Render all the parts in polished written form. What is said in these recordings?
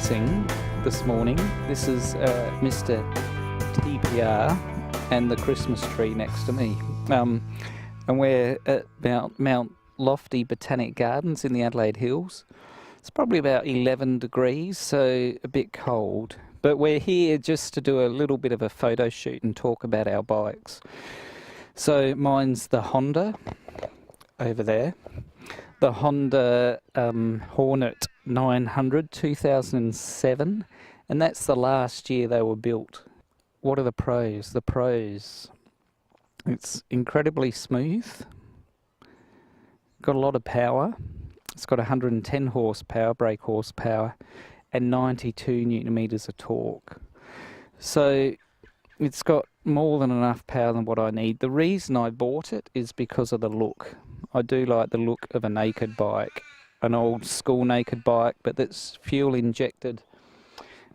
unboxing this morning. This is Mr. TPR and the Christmas tree next to me. And we're at Mount Lofty Botanic Gardens in the Adelaide Hills. It's probably about 11 degrees, so a bit cold. But we're here just to do a little bit of a photo shoot and talk about our bikes. So mine's the Honda over there. The Honda Hornet 900 2007, and that's the last year they were built. What are the pros? The pros: it's incredibly smooth, got a lot of power, it's got 110 horsepower, brake horsepower, and 92 newton meters of torque. So it's got more than enough power than what I need. The reason I bought it is because of the look. I do like the look of a naked bike, an old school naked bike, but that's fuel injected.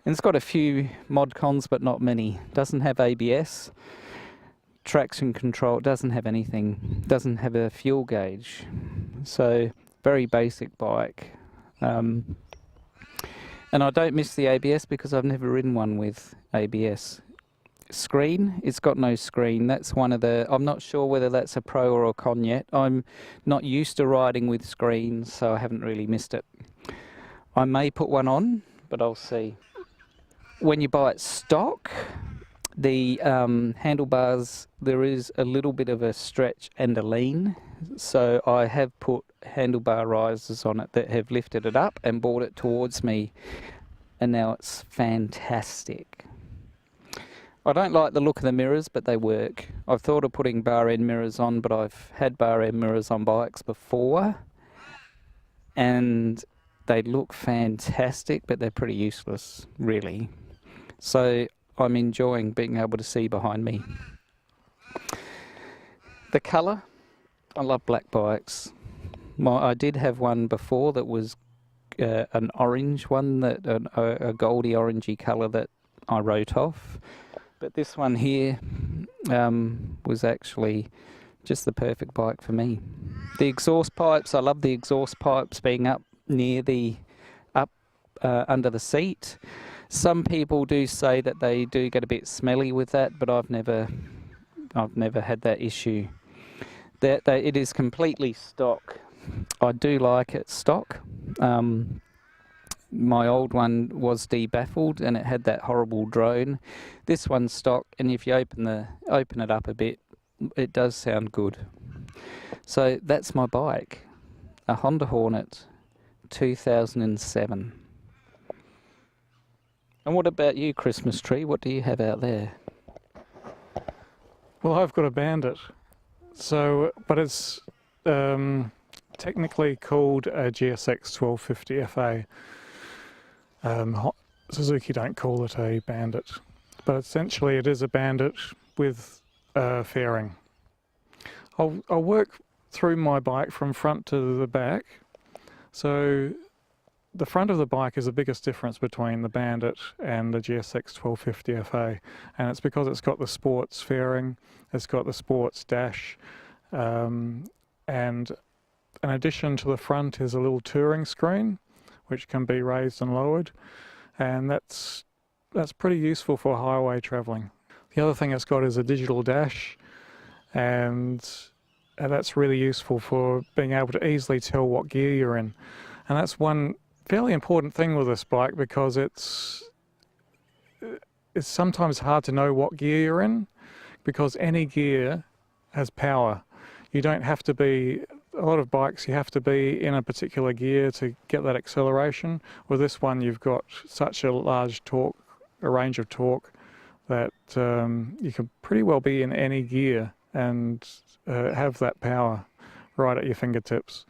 And it's got a few mod cons, but not many. Doesn't have ABS, traction control, doesn't have anything, doesn't have a fuel gauge. So very basic bike. And I don't miss the ABS because I've never ridden one with ABS. Screen, it's got no screen. That's one of the, I'm not sure whether that's a pro or a con yet. I'm not used to riding with screens, so I haven't really missed it. I may put one on, but I'll see. When you buy it stock, the handlebars, there is a little bit of a stretch and a lean, so I have put handlebar risers on it that have lifted it up and brought it towards me, and now it's fantastic. I don't like the look of the mirrors, but they work. I've thought of putting bar end mirrors on, but I've had bar end mirrors on bikes before, and they look fantastic, but they're pretty useless, really. So I'm enjoying being able to see behind me. The colour, I love black bikes. I did have one before that was an orange one, that a goldy orangey colour that I wrote off. But this one here was actually just the perfect bike for me. The exhaust pipes, I love the exhaust pipes being up near the, under the seat. Some people do say that they do get a bit smelly with that, but I've never had that issue. It is completely stock. I do like it stock. My old one was debaffled and it had that horrible drone. This one's stock, and if you open it up a bit, it does sound good. So that's my bike, a Honda Hornet 2007. And what about you, Christmas tree? What do you have out there? Well, I've got a Bandit, so but it's technically called a GSX 1250 FA. Suzuki don't call it a Bandit, but essentially it is a Bandit with fairing. I'll work through my bike from front to the back. So the front of the bike is the biggest difference between the Bandit and the GSX 1250 FA, and it's because it's got the sports fairing, it's got the sports dash, and in addition to the front is a little touring screen which can be raised and lowered, and that's pretty useful for highway travelling. The other thing it's got is a digital dash, and that's really useful for being able to easily tell what gear you're in. And that's one fairly important thing with this bike, because it's sometimes hard to know what gear you're in, because any gear has power. You don't have to be, a lot of bikes you have to be in a particular gear to get that acceleration. With this one you've got such a large torque, a range of torque, that you can pretty well be in any gear and have that power right at your fingertips.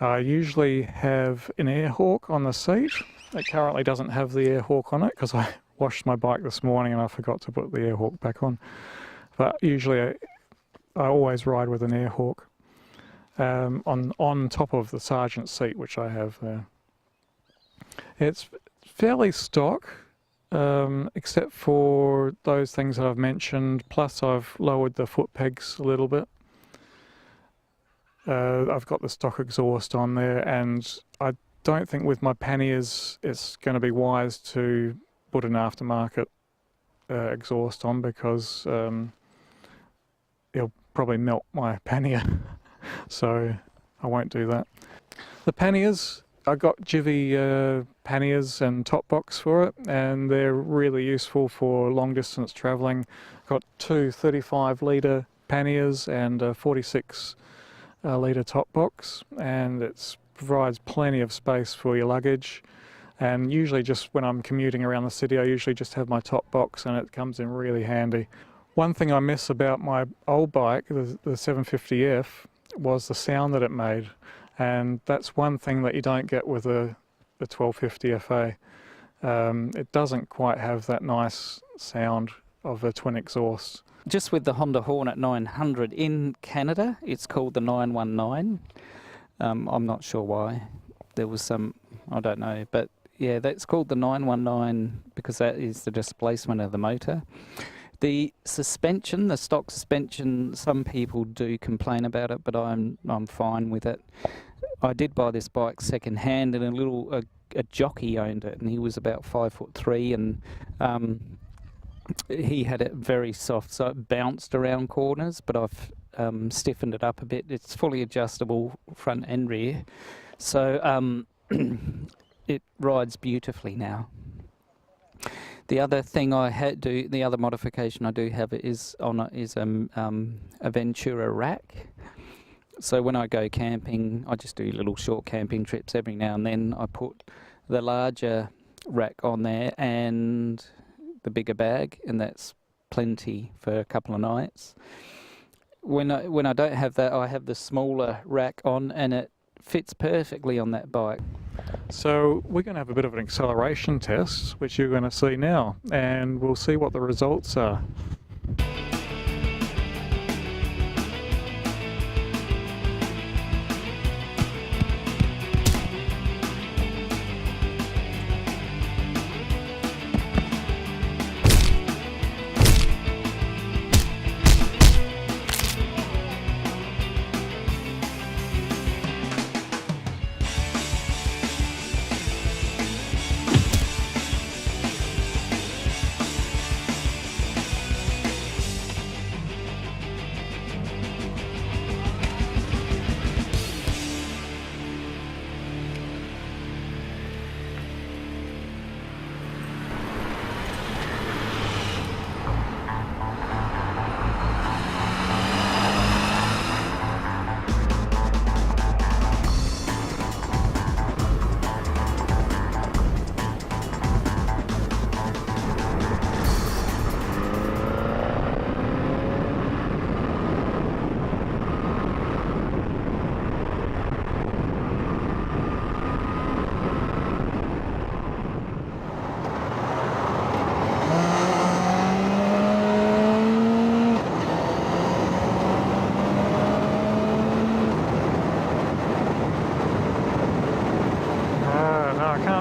I usually have an air hawk on the seat. It currently doesn't have the air hawk on it because I washed my bike this morning and I forgot to put the air hawk back on. But usually I always ride with an air hawk on top of the sergeant's seat, which I have there. It's fairly stock, except for those things that I've mentioned, plus I've lowered the foot pegs a little bit. I've got the stock exhaust on there, and I don't think with my panniers it's going to be wise to put an aftermarket exhaust on, because it'll probably melt my pannier. So I won't do that. The panniers, I got Jivy panniers and top box for it, and they're really useful for long distance travelling. Got two 35 litre panniers and a 46 litre top box, and it provides plenty of space for your luggage. And usually just when I'm commuting around the city, I usually just have my top box, and it comes in really handy. One thing I miss about my old bike, the 750F, was the sound that it made. And that's one thing that you don't get with the 1250 FA. It doesn't quite have that nice sound of a twin exhaust. Just with the Honda Hornet 900 in Canada, it's called the 919. I'm not sure why. There was some, I don't know, but yeah, that's called the 919 because that is the displacement of the motor. The suspension, the stock suspension, some people do complain about it, but I'm fine with it. I did buy this bike second hand, and a jockey owned it, and he was about 5'3", and he had it very soft, so it bounced around corners. But I've stiffened it up a bit. It's fully adjustable front and rear, so it rides beautifully now. The other thing the other modification I do have is a Ventura rack. So when I go camping, I just do little short camping trips every now and then. I put the larger rack on there and the bigger bag, and that's plenty for a couple of nights. When I don't have that, I have the smaller rack on, and it fits perfectly on that bike. So we're going to have a bit of an acceleration test, which you're going to see now, and we'll see what the results are.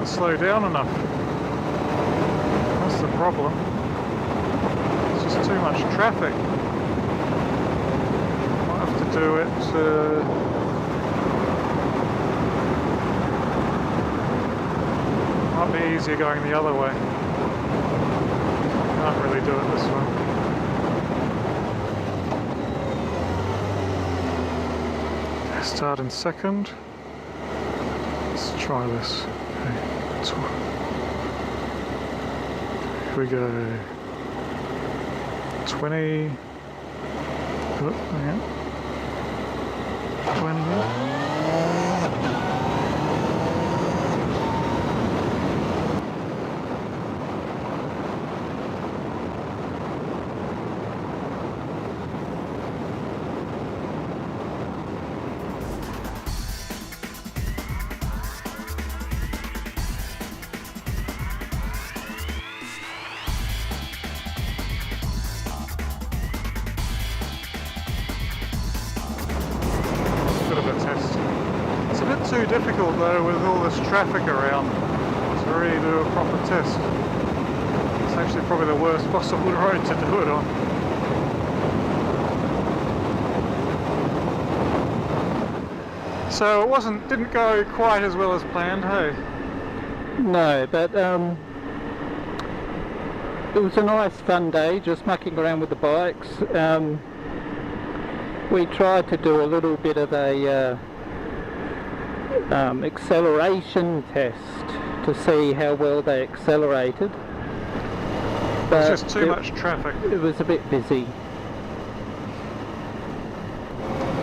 Slow down enough. That's the problem. It's just too much traffic. Might have to do it. Might be easier going the other way. Can't really do it this way. Start in second. Let's try this. Okay. Here we go. 20. Oh, hang on. 20. Too difficult though with all this traffic around to really do a proper test. It's actually probably the worst possible road to do it on. So it didn't go quite as well as planned, hey? No, but it was a nice fun day, just mucking around with the bikes. We tried to do a little bit of a acceleration test to see how well they accelerated. But There's just too much traffic. It was a bit busy.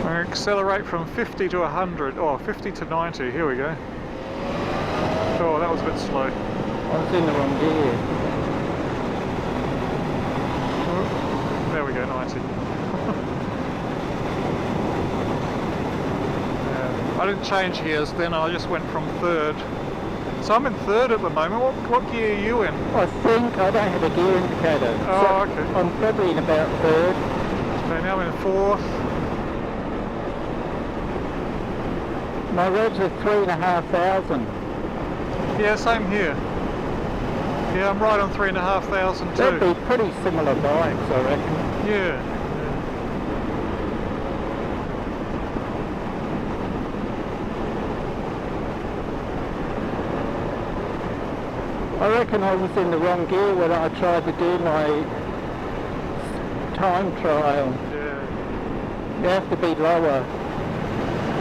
I accelerate from 50 to 100, or 50 to 90, here we go. Oh, that was a bit slow. I was in the wrong gear. Oh, there we go, 90. I didn't change gears then, I just went from third. So I'm in third at the moment. What gear are you in? I think I don't have a gear indicator. Oh, so okay. I'm probably in about third. Okay, now I'm in fourth. My revs are 3,500. Yeah, same here. Yeah, I'm right on 3,500 too. That'd be pretty similar bikes, I reckon. Yeah. I reckon I was in the wrong gear when I tried to do my time trial. Yeah. You have to be lower.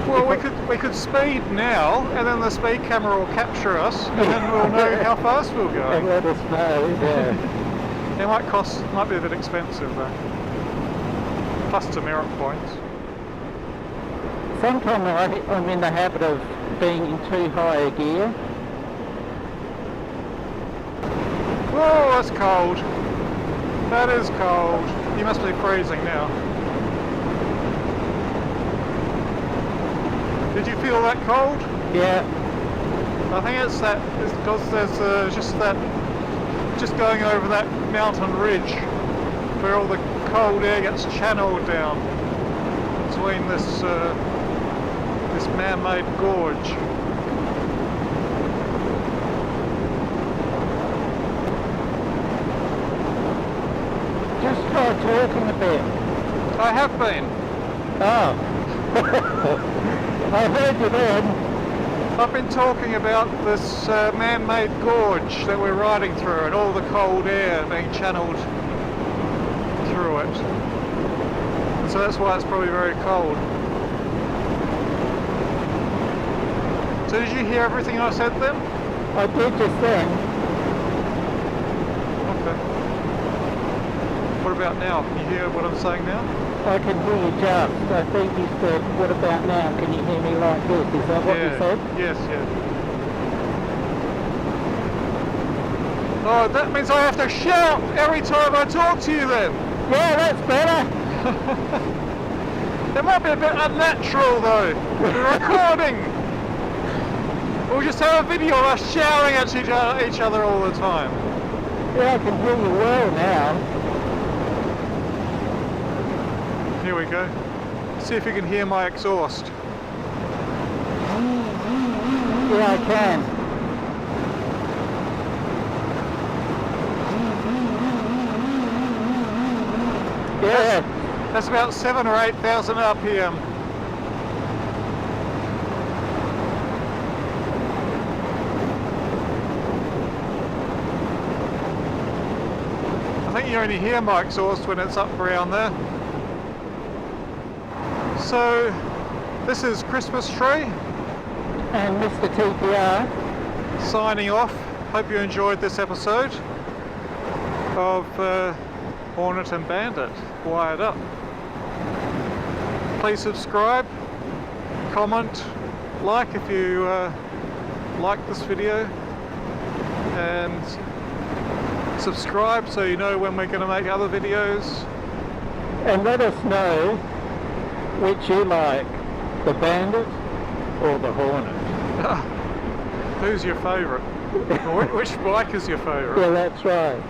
Well, we could speed now, and then the speed camera will capture us, and then we'll know how fast we'll go. And let us know, yeah. It might be a bit expensive though. Plus demerit points. Sometimes I'm in the habit of being in too high a gear. Whoa, that's cold. That is cold. You must be freezing now. Did you feel that cold? Yeah. I think it's because there's just going over that mountain ridge where all the cold air gets channeled down between this man-made gorge. Just try talking a bit. I have been. Oh. I heard you then. I've been talking about this man-made gorge that we're riding through and all the cold air being channeled through it. And so that's why it's probably very cold. So did you hear everything I said then? I did just then. Okay. What about now? Can you hear what I'm saying now? I can hear you just. I think you said, what about now? Can you hear me like this? Is that what you said? Yes, yes. Oh, that means I have to shout every time I talk to you then. Yeah, that's better. It might be a bit unnatural though. We're recording. We'll just have a video of us shouting at each other all the time. Yeah, I can hear you well now. Here we go. See if you can hear my exhaust. Yeah, I can. Yeah. That's about 7,000 or 8,000 RPM. I think you only hear my exhaust when it's up around there. So, this is Christmas Tree. And Mr. TPR. Signing off. Hope you enjoyed this episode of Hornet and Bandit, wired up. Please subscribe, comment, like if you like this video, and subscribe so you know when we're going to make other videos. And let us know which you like, the Bandit or the Hornet. Who's your favourite? Which bike is your favourite? Yeah, that's right.